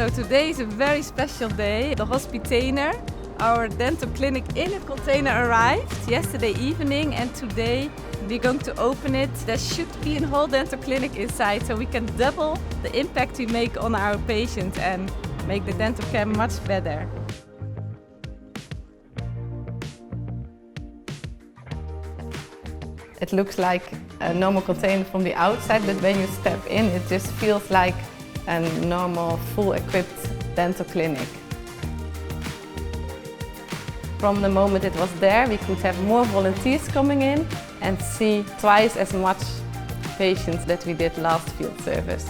So today is a very special day. The Hospitainer, our dental clinic in a container, arrived yesterday evening, and today we're going to open it. There should be a whole dental clinic inside, so we can double the impact we make on our patients and make the dental care much better. It looks like a normal container from the outside, but when you step in, it just feels like a normal, full-equipped dental clinic. From the moment it was there, we could have more volunteers coming in and see twice as much patients that we did last field service.